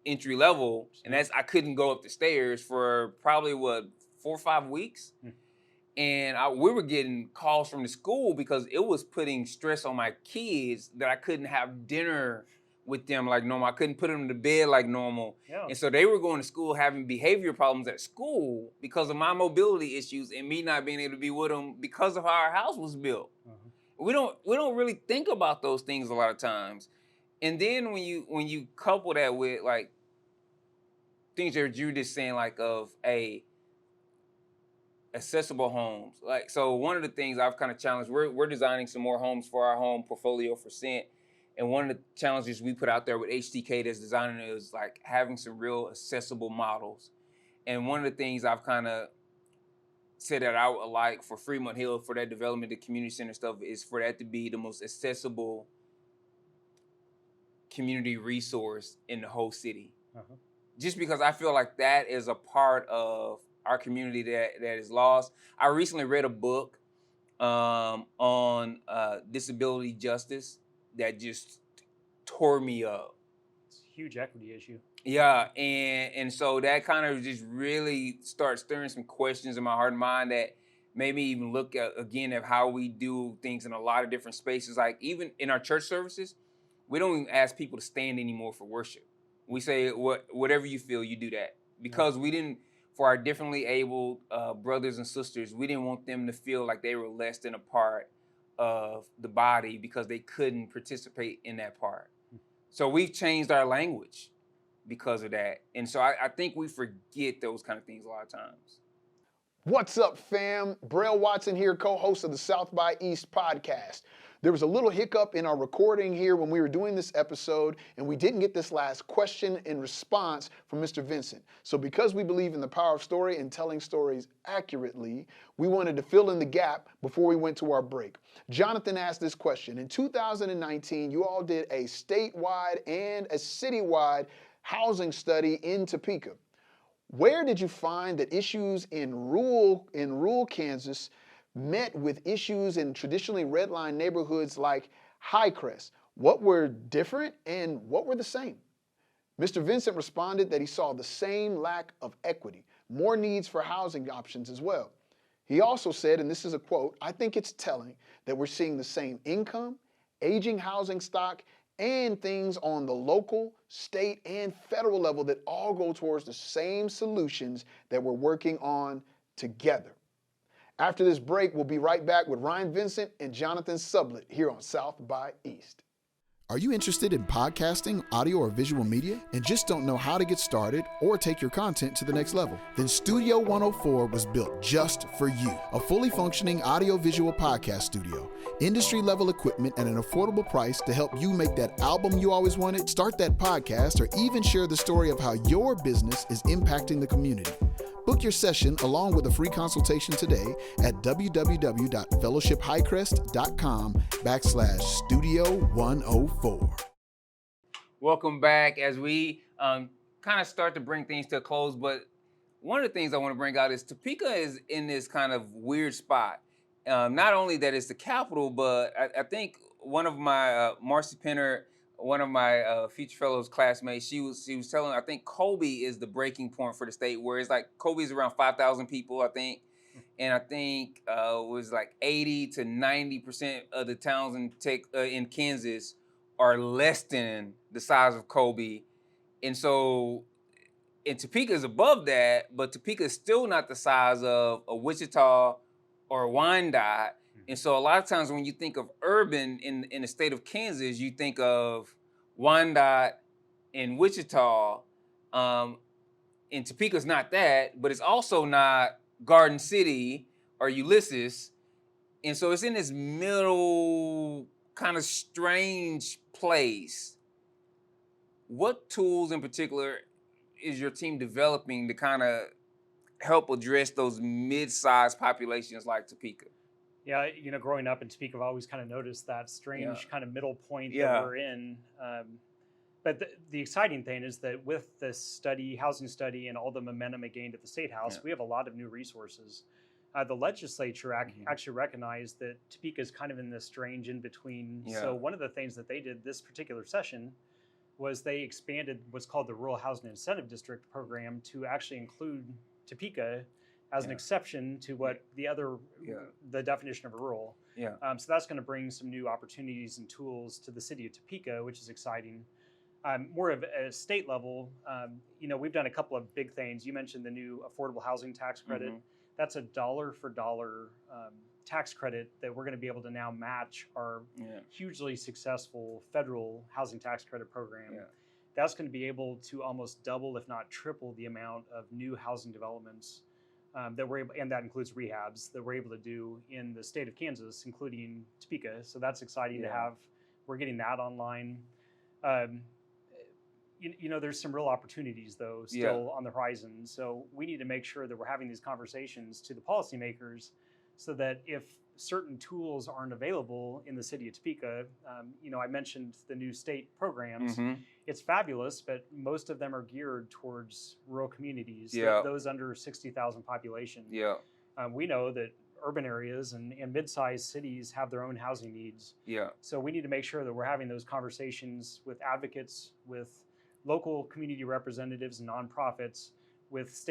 entry level, and I couldn't go up the stairs for probably 4 or 5 weeks. And we were getting calls from the school because it was putting stress on my kids that I couldn't have dinner with them like normal. I couldn't put them to bed like normal. Yeah. And so they were going to school having behavior problems at school because of my mobility issues and me not being able to be with them because of how our house was built. We don't really think about those things a lot of times. And then when you couple that with like things that you're just saying, like of accessible homes. Like, so one of the things I've kind of challenged, we're designing some more homes for our home portfolio for Cent. And one of the challenges we put out there with HTK that's designing it is like having some real accessible models. And one of the things I've kind of said that I would like for Fremont Hill, for that development, the community center stuff, is for that to be the most accessible community resource in the whole city. just because I feel like that is a part of our community that is lost. I recently read a book on disability justice that just tore me up. It's a huge equity issue. Yeah, and so that kind of just really starts stirring some questions in my heart and mind that made me even look at, again, at how we do things in a lot of different spaces. Like even in our church services, we don't even ask people to stand anymore for worship. We say whatever you feel, you do that, because we didn't, for our differently abled brothers and sisters, we didn't want them to feel like they were less than a part of the body because they couldn't participate in that part. So we've changed our language because of that. And so I think we forget those kind of things a lot of times. What's up, fam? Braille Watson here, co-host of the South by East podcast. There was a little hiccup in our recording here when we were doing this episode, and we didn't get this last question and response from Mr. Vincent. So because we believe in the power of story and telling stories accurately, we wanted to fill in the gap before we went to our break. Jonathan asked this question. In 2019, you all did a statewide and a citywide housing study in Topeka. Where did you find that issues in rural Kansas met with issues in traditionally redline neighborhoods like Hi-Crest? What were different and what were the same? Mr. Vincent responded that he saw the same lack of equity, more needs for housing options as well. He also said, and this is a quote, "I think it's telling that we're seeing the same income, aging housing stock, and things on the local, state, and federal level that all go towards the same solutions that we're working on together." After this break, we'll be right back with Ryan Vincent and Jonathan Sublett here on South by East. Are you interested in podcasting, audio, or visual media, and just don't know how to get started or take your content to the next level? Then Studio 104 was built just for you. A fully functioning audio-visual podcast studio. Industry-level equipment at an affordable price to help you make that album you always wanted, start that podcast, or even share the story of how your business is impacting the community. Book your session along with a free consultation today at www.fellowshiphighcrest.com/studio104. Welcome back as we kind of start to bring things to a close. But one of the things I want to bring out is Topeka is in this kind of weird spot. Not only that it's the capital, but I think one of my Marcy Penner, one of my future fellows classmates, she was telling, I think Colby is the breaking point for the state, where it's like Colby's around 5,000 people, I think. And I think it was like 80 to 90% of the towns in Kansas are less than the size of Colby. And so, and Topeka is above that, but Topeka is still not the size of a Wichita or Wyandotte. And so a lot of times when you think of urban in the state of Kansas, you think of Wyandotte and Wichita. And Topeka's not that, but it's also not Garden City or Ulysses. And so it's in this middle kind of strange place. What tools in particular is your team developing to kind of help address those mid-sized populations like Topeka? Yeah, growing up in Topeka, I've always kind of noticed that strange kind of middle point that we're in. But the exciting thing is that with this housing study, and all the momentum it gained at the State House, we have a lot of new resources. The legislature actually recognized that Topeka is kind of in this strange in-between. So one of the things that they did this particular session was they expanded what's called the Rural Housing Incentive District program to actually include Topeka as an exception to what the definition of a rural. So that's going to bring some new opportunities and tools to the city of Topeka, which is exciting. More of a state level, we've done a couple of big things. You mentioned the new affordable housing tax credit. That's a dollar for dollar tax credit that we're going to be able to now match our hugely successful federal housing tax credit program. That's going to be able to almost double, if not triple, the amount of new housing developments that we're able, and that includes rehabs, that we're able to do in the state of Kansas, including Topeka. So that's exciting to have. We're getting that online. There's some real opportunities, though, still on the horizon. So we need to make sure that we're having these conversations to the policymakers so that if certain tools aren't available in the city of Topeka. I mentioned the new state programs. It's fabulous, but most of them are geared towards rural communities, those under 60,000 population. We know that urban areas and mid-sized cities have their own housing needs. So we need to make sure that we're having those conversations with advocates, with local community representatives and nonprofits, with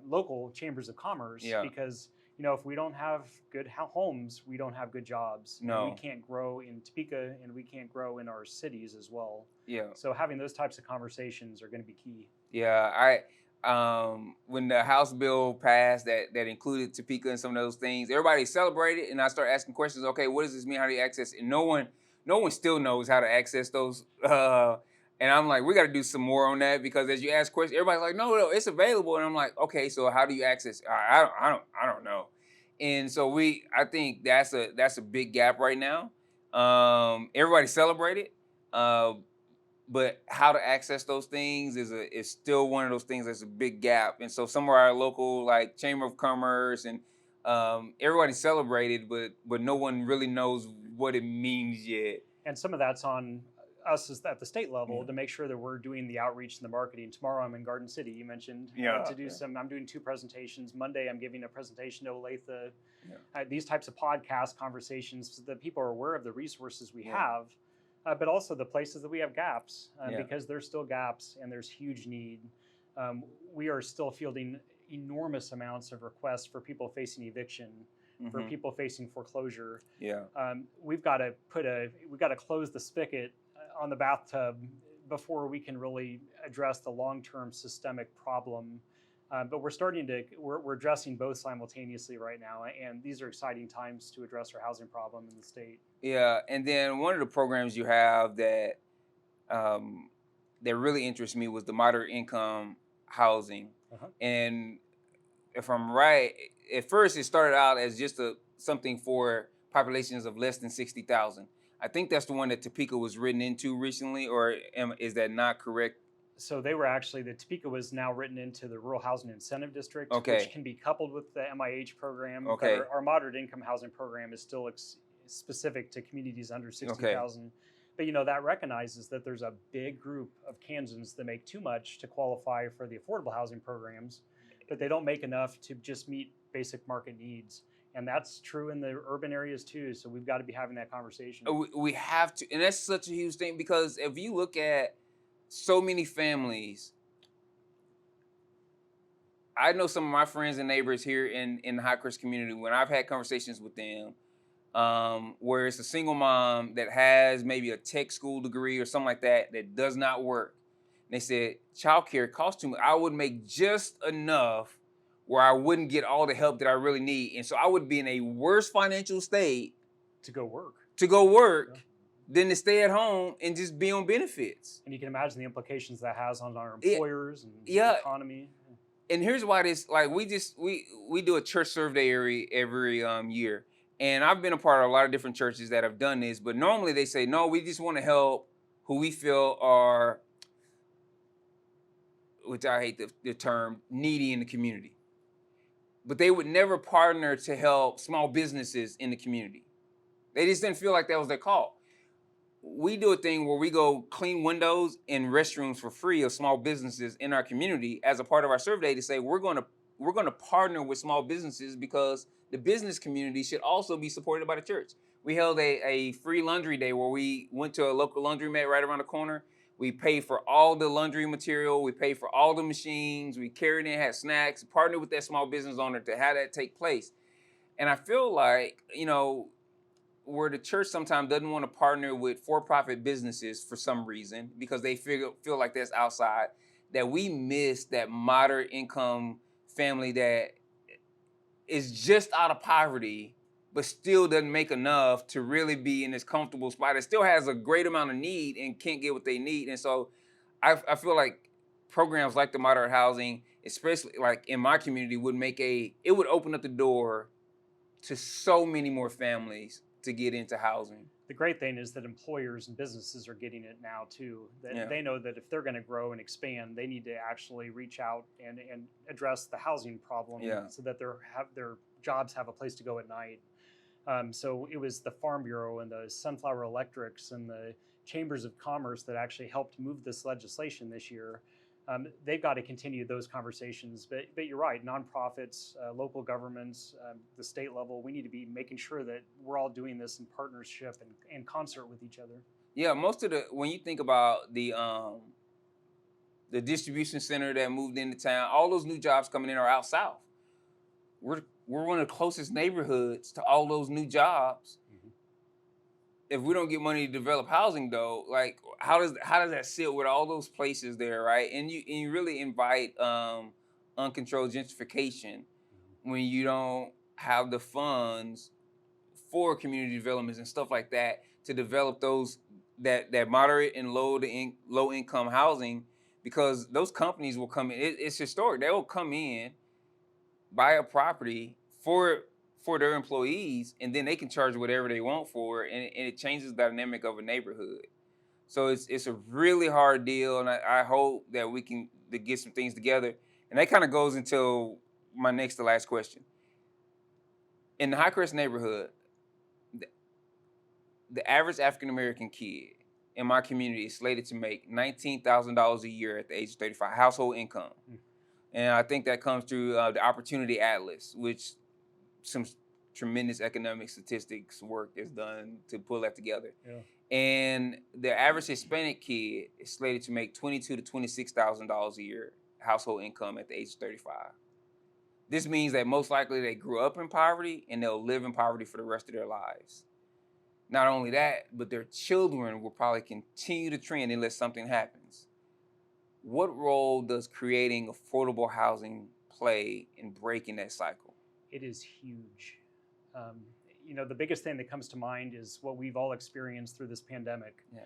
local chambers of commerce, because if we don't have good homes, we don't have good jobs. No. And we can't grow in Topeka, and we can't grow in our cities as well. Yeah. So having those types of conversations are going to be key. Yeah, when the House bill passed that included Topeka and some of those things, everybody celebrated, and I started asking questions. Okay, what does this mean? How do you access it? And no one still knows how to access those. And I'm like, we got to do some more on that, because as you ask questions, everybody's like, no, it's available. And I'm like, okay, so how do you access it? I don't know. And so I think that's a big gap right now. Everybody celebrated, but how to access those things is still one of those things that's a big gap. And so some of our local, like Chamber of Commerce and everybody celebrated, but no one really knows what it means yet. And some of that's on us at the state level to make sure that we're doing the outreach and the marketing. Tomorrow I'm in Garden City, you mentioned, to do I'm doing 2 presentations. Monday I'm giving a presentation to Olathe. These types of podcast conversations so that people are aware of the resources we have, but also the places that we have gaps, because there's still gaps and there's huge need. We are still fielding enormous amounts of requests for people facing eviction, for people facing foreclosure. We've got to close the spigot on the bathtub before we can really address the long-term systemic problem. But we're addressing both simultaneously right now, and these are exciting times to address our housing problem in the state. Yeah, and then one of the programs you have that really interests me was the moderate income housing. And if I'm right, at first it started out as just something for populations of less than 60,000. I think that's the one that Topeka was written into recently, or is that not correct? So the Topeka was now written into the Rural Housing Incentive District, okay, which can be coupled with the MIH program. Okay. But our moderate income housing program is still specific to communities under 60,000. Okay. But that recognizes that there's a big group of Kansans that make too much to qualify for the affordable housing programs, but they don't make enough to just meet basic market needs. And that's true in the urban areas too. So we've got to be having that conversation. We have to, and that's such a huge thing, because if you look at so many families, I know some of my friends and neighbors here in the Hi-Crest community, when I've had conversations with them, where it's a single mom that has maybe a tech school degree or something like that does not work. And they said, childcare costs too much. I would make just enough where I wouldn't get all the help that I really need. And so I would be in a worse financial state to go work than to stay at home and just be on benefits. And you can imagine the implications that has on our employers and the economy. And here's why this, like, we do a church survey every year. And I've been a part of a lot of different churches that have done this, but normally they say, no, we just want to help who we feel are, which I hate the term, needy in the community. But they would never partner to help small businesses in the community. They just didn't feel like that was their call. We do a thing where we go clean windows and restrooms for free of small businesses in our community as a part of our survey to say we're going to partner with small businesses, because the business community should also be supported by the church. We held a free laundry day where we went to a local laundromat right around the corner. We paid for all the laundry material. We paid for all the machines. We carried in, had snacks, partnered with that small business owner to have that take place. And I feel like, where the church sometimes doesn't want to partner with for-profit businesses for some reason, because they feel like that's outside, that we miss that moderate income family that is just out of poverty, but still doesn't make enough to really be in this comfortable spot. It still has a great amount of need and can't get what they need. And so I feel like programs like the moderate housing, especially like in my community, it would open up the door to so many more families to get into housing. The great thing is that employers and businesses are getting it now too. That they know that if they're going to grow and expand, they need to actually reach out and address the housing problem so that their jobs have a place to go at night. So it was the Farm Bureau and the Sunflower Electrics and the Chambers of Commerce that actually helped move this legislation this year. They've got to continue those conversations. But you're right, nonprofits, local governments, the state level, we need to be making sure that we're all doing this in partnership and in concert with each other. Yeah, when you think about the distribution center that moved into town, all those new jobs coming in are out south. We're one of the closest neighborhoods to all those new jobs. Mm-hmm. If we don't get money to develop housing, though, like how does that sit with all those places there, right? And you really invite uncontrolled gentrification when you don't have the funds for community developments and stuff like that to develop those that moderate and low income housing, because those companies will come in. It's historic. They will come in, buy a property for their employees, and then they can charge whatever they want for it, and it changes the dynamic of a neighborhood. So it's a really hard deal, and I hope that we can get some things together. And that kind of goes into my next to last question. In the Hi-Crest neighborhood, the average African-American kid in my community is slated to make $19,000 a year at the age of 35, household income. Mm. And I think that comes through the Opportunity Atlas, which some tremendous economic statistics work is done to pull that together. Yeah. And the average Hispanic kid is slated to make $22,000 to $26,000 a year household income at the age of 35. This means that most likely they grew up in poverty and they'll live in poverty for the rest of their lives. Not only that, but their children will probably continue to trend unless something happens. What role does creating affordable housing play in breaking that cycle? It is huge. The biggest thing that comes to mind is what we've all experienced through this pandemic. Yeah.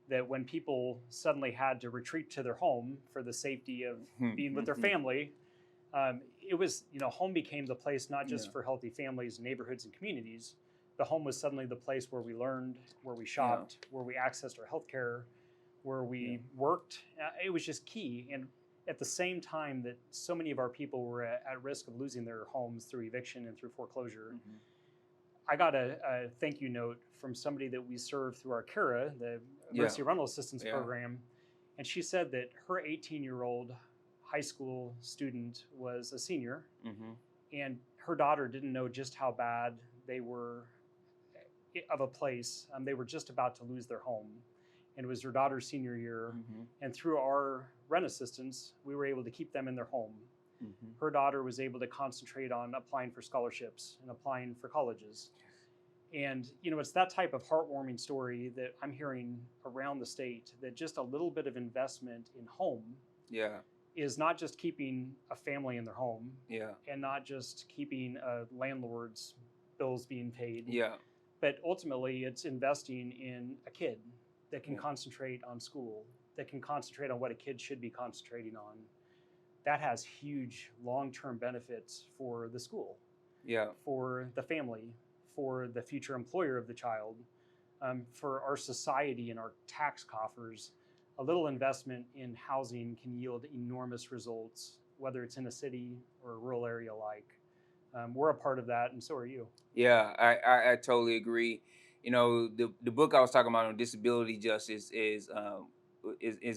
That when people suddenly had to retreat to their home for the safety of being with their family, it was, home became the place not just for healthy families, neighborhoods, and communities. The home was suddenly the place where we learned, where we shopped, where we accessed our healthcare, where we worked. It was just key. And at the same time that so many of our people were at risk of losing their homes through eviction and through foreclosure, I got a thank you note from somebody that we serve through our CARA, the Emergency Rental Assistance Program. And she said that her 18-year-old high school student was a senior, and her daughter didn't know just how bad they were of a place. They were just about to lose their home, and it was her daughter's senior year. And through our rent assistance, we were able to keep them in their home. Her daughter was able to concentrate on applying for scholarships and applying for colleges. And it's that type of heartwarming story that I'm hearing around the state, that just a little bit of investment in home is not just keeping a family in their home and not just keeping a landlord's bills being paid. But ultimately, it's investing in a kid that can concentrate on school, that can concentrate on what a kid should be concentrating on. That has huge long-term benefits for the school, for the family, for the future employer of the child, for our society and our tax coffers. A little investment in housing can yield enormous results, whether it's in a city or a rural area alike. We're a part of that, and so are you. Yeah, I totally agree. The book I was talking about on disability justice is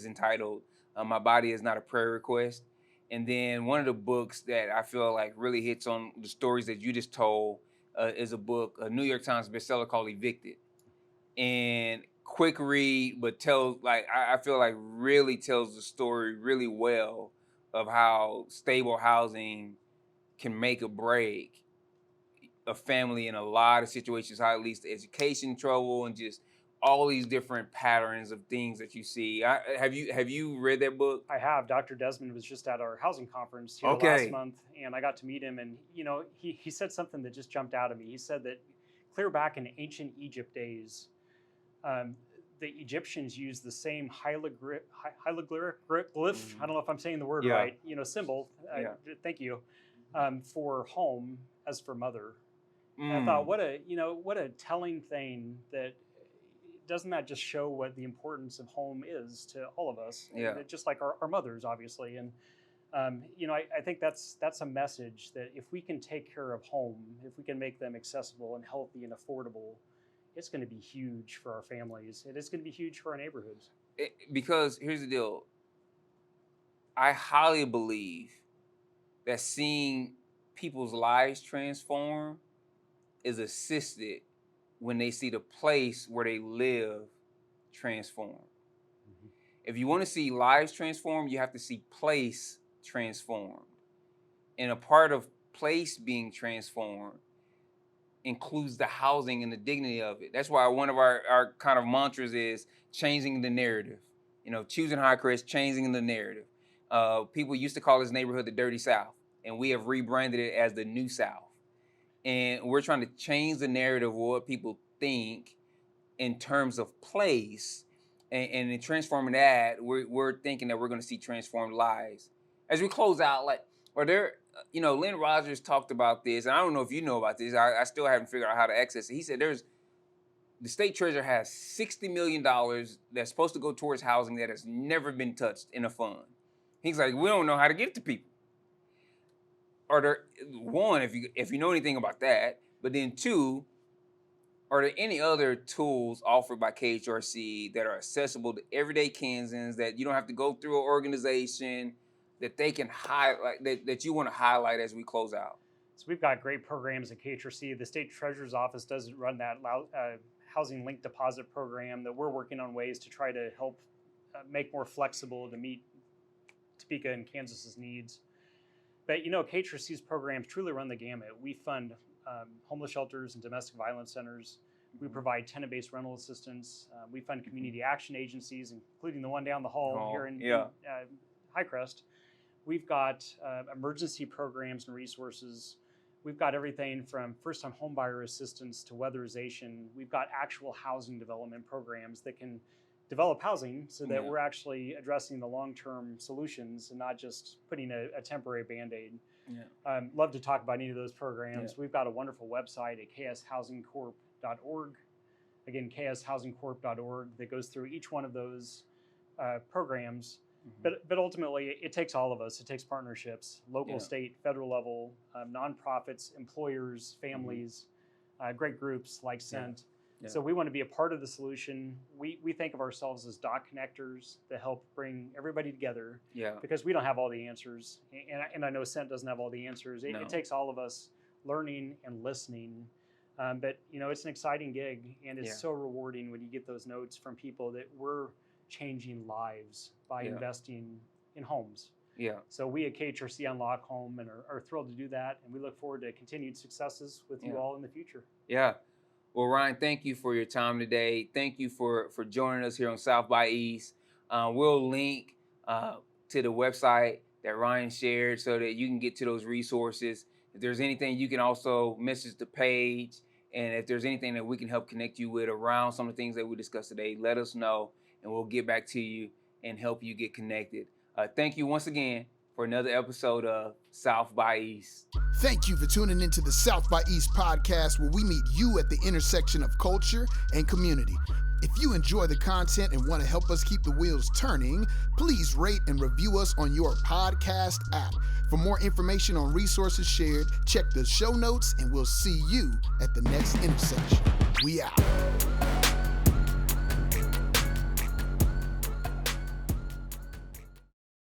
entitled "My Body Is Not a Prayer Request," and then one of the books that I feel like really hits on the stories that you just told is a book, a New York Times bestseller called "Evicted," and quick read, but I feel like really tells the story really well of how stable housing can make or break a family in a lot of situations, how it leads to education trouble and just all these different patterns of things that you see. Have you read that book? I have. Dr. Desmond was just at our housing conference here last month, and I got to meet him, and he said something that just jumped out at me. He said that clear back in ancient Egypt days, the Egyptians used the same hieroglyph, I don't know if I'm saying the word right, symbol, thank you, for home as for mother. And I thought, what a telling thing that doesn't that just show what the importance of home is to all of us? Just like our mothers, obviously. And I think that's a message that if we can take care of home, if we can make them accessible and healthy and affordable, it's going to be huge for our families. It is going to be huge for our neighborhoods. Because here's the deal. I highly believe that seeing people's lives transform is assisted when they see the place where they live transform. Mm-hmm. If you want to see lives transform, you have to see place transformed. And a part of place being transformed includes the housing and the dignity of it. That's why one of our kind of mantras is changing the narrative. Choosing Hi-Crest, changing the narrative. People used to call this neighborhood the Dirty South, and we have rebranded it as the New South. And we're trying to change the narrative of what people think in terms of place, and in transforming that, we're thinking that we're going to see transformed lives. As we close out, Lynn Rogers talked about this, and I don't know if you know about this. I still haven't figured out how to access it. He said the state treasurer has $60 million that's supposed to go towards housing that has never been touched in a fund. He's like, we don't know how to give it to people. Are there, one, if you know anything about that, but then two, are there any other tools offered by KHRC that are accessible to everyday Kansans that you don't have to go through an organization that they can highlight, that you want to highlight as we close out? So we've got great programs at KHRC. The state treasurer's office doesn't run that housing linked deposit program that we're working on ways to try to help make more flexible to meet Topeka and Kansas's needs. But KHRC's programs truly run the gamut. We fund homeless shelters and domestic violence centers. We provide tenant-based rental assistance. We fund community action agencies, including the one down the hall here in Hi-Crest. We've got emergency programs and resources. We've got everything from first-time homebuyer assistance to weatherization. We've got actual housing development programs that can develop housing so that we're actually addressing the long-term solutions and not just putting a temporary Band-Aid. Love to talk about any of those programs. We've got a wonderful website at kshousingcorp.org. Again, kshousingcorp.org that goes through each one of those programs. But ultimately, it takes all of us. It takes partnerships, local, state, federal level, nonprofits, employers, families, great groups like Scent. So we want to be a part of the solution. We think of ourselves as dot connectors that help bring everybody together. Because we don't have all the answers, and I know Scent doesn't have all the answers. It takes all of us learning and listening. But it's an exciting gig, and it's so rewarding when you get those notes from people that we're changing lives by investing in homes. So we at KHRC Unlock Home and are thrilled to do that, and we look forward to continued successes with you all in the future. Well, Ryan, thank you for your time today. Thank you for joining us here on South by East. We'll link to the website that Ryan shared so that you can get to those resources. If there's anything, you can also message the page. And if there's anything that we can help connect you with around some of the things that we discussed today, let us know, and we'll get back to you and help you get connected. Thank you once again for another episode of South by East. Thank you for tuning into the South by East podcast, where we meet you at the intersection of culture and community. If you enjoy the content and want to help us keep the wheels turning, please rate and review us on your podcast app. For more information on resources shared, check the show notes, and we'll see you at the next intersection. We out.